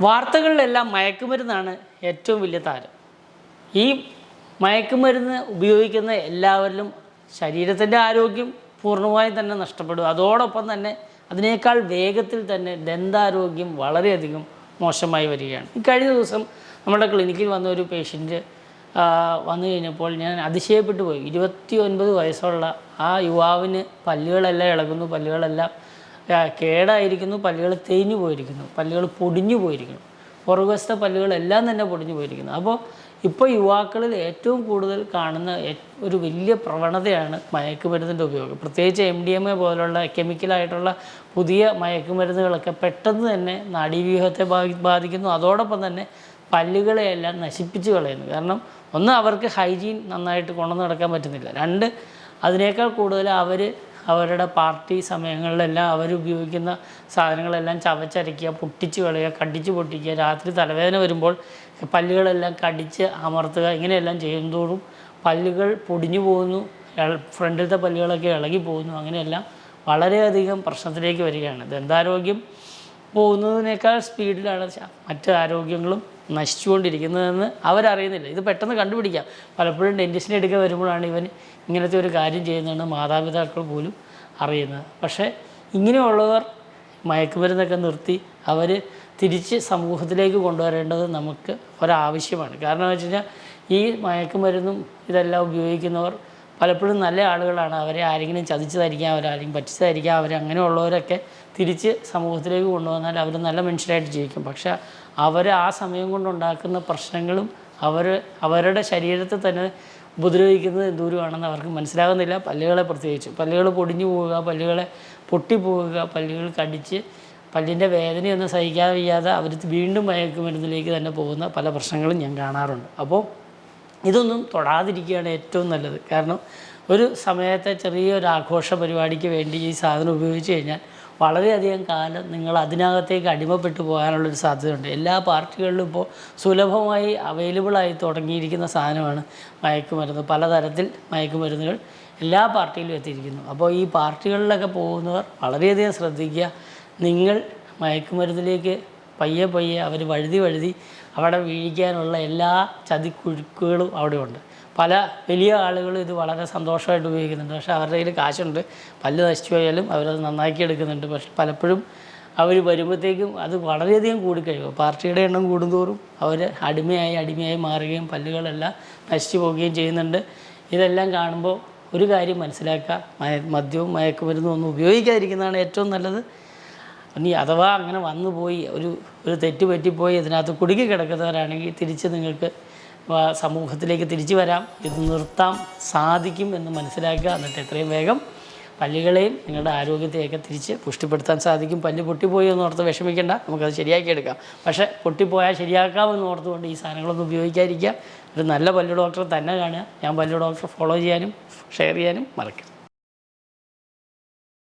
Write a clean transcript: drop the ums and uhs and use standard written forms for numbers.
വാർത്തകളിലെല്ലാം മയക്കുമരുന്നാണ് ഏറ്റവും വലിയ താരം. ഈ മയക്കുമരുന്ന് ഉപയോഗിക്കുന്ന എല്ലാവരിലും ശരീരത്തിൻ്റെ ആരോഗ്യം പൂർണ്ണമായും തന്നെ നഷ്ടപ്പെടും. അതോടൊപ്പം തന്നെ അതിനേക്കാൾ വേഗത്തിൽ തന്നെ ദന്താരോഗ്യം വളരെയധികം മോശമായി വരികയാണ്. ഈ കഴിഞ്ഞ ദിവസം നമ്മുടെ ക്ലിനിക്കിൽ വന്ന ഒരു പേഷ്യൻറ്റ് വന്നു കഴിഞ്ഞപ്പോൾ ഞാൻ അതിശയപ്പെട്ടു പോയി. 29 വയസ്സുള്ള ആ യുവാവിന് പല്ലുകളെല്ലാം ഇളകുന്നു, പല്ലുകളെല്ലാം കേടായിരിക്കുന്നു, പല്ലുകൾ തേഞ്ഞു പോയിരിക്കുന്നു, പല്ലുകൾ പൊടിഞ്ഞു പോയിരിക്കുന്നു, പുറകുവശത്തെ പല്ലുകളെല്ലാം തന്നെ പൊടിഞ്ഞു പോയിരിക്കുന്നു. അപ്പോൾ ഇപ്പോൾ യുവാക്കളിൽ ഏറ്റവും കൂടുതൽ കാണുന്ന ഒരു വലിയ പ്രവണതയാണ് മയക്കുമരുന്നിൻ്റെ ഉപയോഗം. പ്രത്യേകിച്ച് MDMA പോലുള്ള കെമിക്കലായിട്ടുള്ള പുതിയ മയക്കുമരുന്നുകളൊക്കെ പെട്ടെന്ന് തന്നെ നാഡീവ്യൂഹത്തെ ബാധിക്കുന്നു. അതോടൊപ്പം തന്നെ പല്ലുകളെയെല്ലാം നശിപ്പിച്ച് കളയുന്നു. കാരണം ഒന്ന്, അവർക്ക് ഹൈജീൻ നന്നായിട്ട് കൊണ്ടു നടക്കാൻ പറ്റുന്നില്ല. രണ്ട്, അതിനേക്കാൾ കൂടുതൽ അവരുടെ പാർട്ടി സമയങ്ങളിലെല്ലാം അവരുപയോഗിക്കുന്ന സാധനങ്ങളെല്ലാം ചവച്ചരയ്ക്കുക, പൊട്ടിച്ച് കളയുക, കടിച്ച് പൊട്ടിക്കുക, രാത്രി തലവേദന വരുമ്പോൾ പല്ലുകളെല്ലാം കടിച്ച് അമർത്തുക, ഇങ്ങനെയെല്ലാം ചെയ്യുന്നതോടും പല്ലുകൾ പൊടിഞ്ഞു പോകുന്നു, ഫ്രണ്ടിലത്തെ പല്ലുകളൊക്കെ ഇളകി പോകുന്നു. അങ്ങനെയെല്ലാം വളരെയധികം പ്രശ്നത്തിലേക്ക് വരികയാണ്. ദന്താരോഗ്യം പോകുന്നതിനേക്കാൾ സ്പീഡിലാണ് മറ്റ് ആരോഗ്യങ്ങളും നശിച്ചുകൊണ്ടിരിക്കുന്നതെന്ന് അവരറിയുന്നില്ല. ഇത് പെട്ടെന്ന് കണ്ടുപിടിക്കാം. പലപ്പോഴും ഡെൻറ്റിസ്റ്റിൻ്റെ അടുക്ക വരുമ്പോഴാണ് ഇവൻ ഇങ്ങനത്തെ ഒരു കാര്യം ചെയ്യുന്നതെന്ന് മാതാപിതാക്കൾ പോലും അറിയുന്നത്. പക്ഷേ ഇങ്ങനെയുള്ളവർ മയക്കുമരുന്നൊക്കെ നിർത്തി അവർ തിരിച്ച് സമൂഹത്തിലേക്ക് കൊണ്ടുവരേണ്ടത് നമുക്ക് ഒരാവശ്യമാണ്. കാരണം എന്ന് വെച്ച് കഴിഞ്ഞാൽ ഈ മയക്കുമരുന്നും ഇതെല്ലാം ഉപയോഗിക്കുന്നവർ പലപ്പോഴും നല്ല ആളുകളാണ്. അവരെ ആരെങ്കിലും ചതിച്ചതായിരിക്കാം, അവരാരെങ്കിലും പറ്റിച്ചതായിരിക്കാം. അവരങ്ങനെയുള്ളവരൊക്കെ തിരിച്ച് സമൂഹത്തിലേക്ക് കൊണ്ടുവന്നാൽ അവർ നല്ല മനുഷ്യരായിട്ട് ജീവിക്കും. പക്ഷേ അവർ ആ സമയം കൊണ്ടുണ്ടാക്കുന്ന പ്രശ്നങ്ങളും അവരുടെ ശരീരത്തെ തന്നെ ഉപദ്രവിക്കുന്നത് എന്തോരമാണെന്ന് അവർക്ക് മനസ്സിലാകുന്നില്ല. പല്ലുകളെ പ്രത്യേകിച്ച് പല്ലുകൾ പൊടിഞ്ഞു പോവുക, പല്ലുകളെ പൊട്ടിപ്പോവുക, പല്ലുകൾ കടിച്ച് പല്ലിൻ്റെ വേദനയൊന്നും സഹിക്കാൻ വയ്യാതെ അവർ വീണ്ടും മയക്കുമരുന്നിലേക്ക് തന്നെ പോകുന്ന പല പ്രശ്നങ്ങളും ഞാൻ കാണാറുണ്ട്. അപ്പോൾ ഇതൊന്നും തൊടാതിരിക്കുകയാണ് ഏറ്റവും നല്ലത്. കാരണം ഒരു സമയത്തെ ചെറിയൊരു ആഘോഷ പരിപാടിക്ക് വേണ്ടി ഈ സാധനം ഉപയോഗിച്ച് കഴിഞ്ഞാൽ വളരെയധികം കാലം നിങ്ങൾ അതിനകത്തേക്ക് അടിമപ്പെട്ടു പോകാനുള്ളൊരു സാധ്യതയുണ്ട്. എല്ലാ പാർട്ടികളിലും ഇപ്പോൾ സുലഭമായി അവൈലബിളായി തുടങ്ങിയിരിക്കുന്ന സാധനമാണ് മയക്കുമരുന്ന്. പലതരത്തിൽ മയക്കുമരുന്നുകൾ എല്ലാ പാർട്ടിയിലും എത്തിയിരിക്കുന്നു. അപ്പോൾ ഈ പാർട്ടികളിലൊക്കെ പോകുന്നവർ വളരെയധികം ശ്രദ്ധിക്കുക. നിങ്ങൾ മയക്കുമരുന്നിലേക്ക് പയ്യെ അവർ വഴുതി അവിടെ വീഴിക്കാനുള്ള എല്ലാ ചതിക്കുഴുക്കുകളും അവിടെ ഉണ്ട്. പല വലിയ ആളുകളും ഇത് വളരെ സന്തോഷമായിട്ട് ഉപയോഗിക്കുന്നുണ്ട്. പക്ഷേ അവരുടെ കയ്യിൽ കാശുണ്ട്, പല്ല് നശിച്ചു പോയാലും അവരത് നന്നാക്കി എടുക്കുന്നുണ്ട്. പക്ഷെ പലപ്പോഴും അവർ വരുമ്പോഴത്തേക്കും അത് വളരെയധികം കൂടിക്കഴിയുക, പാർട്ടിയുടെ എണ്ണം കൂടുന്തോറും അവർ അടിമയായി മാറുകയും പല്ലുകളെല്ലാം നശിച്ചു പോവുകയും ചെയ്യുന്നുണ്ട്. ഇതെല്ലാം കാണുമ്പോൾ ഒരു കാര്യം മനസ്സിലാക്കുക, മദ്യവും മയക്കുമരുന്നും ഒന്നും ഉപയോഗിക്കാതിരിക്കുന്നതാണ് ഏറ്റവും നല്ലത്. ഇനി അഥവാ അങ്ങനെ വന്നു പോയി ഒരു തെറ്റ് പറ്റിപ്പോയി ഇതിനകത്ത് കുടുങ്ങി കിടക്കുന്നവരാണെങ്കിൽ തിരിച്ച് നിങ്ങൾക്ക് സമൂഹത്തിലേക്ക് തിരിച്ചു വരാം, ഇത് നിർത്താൻ സാധിക്കും എന്ന് മനസ്സിലാക്കുക. എന്നിട്ട് എത്രയും വേഗം പല്ലുകളെയും നിങ്ങളുടെ ആരോഗ്യത്തെയൊക്കെ തിരിച്ച് പുഷ്ടിപ്പെടുത്താൻ സാധിക്കും. പല്ല് പൊട്ടിപ്പോയി എന്ന് ഓർത്ത് വിഷമിക്കേണ്ട, നമുക്കത് ശരിയാക്കി എടുക്കാം. പക്ഷേ പൊട്ടിപ്പോയാൽ ശരിയാക്കാമെന്ന് ഓർത്തുകൊണ്ട് ഈ സാധനങ്ങളൊന്നും ഉപയോഗിക്കാതിരിക്കുക. ഒരു നല്ല പല്ല് ഡോക്ടറെ തന്നെ കാണുക. ഞാൻ പല്ല് ഡോക്ടറെ ഫോളോ ചെയ്യാനും ഷെയർ ചെയ്യാനും മറക്കാം.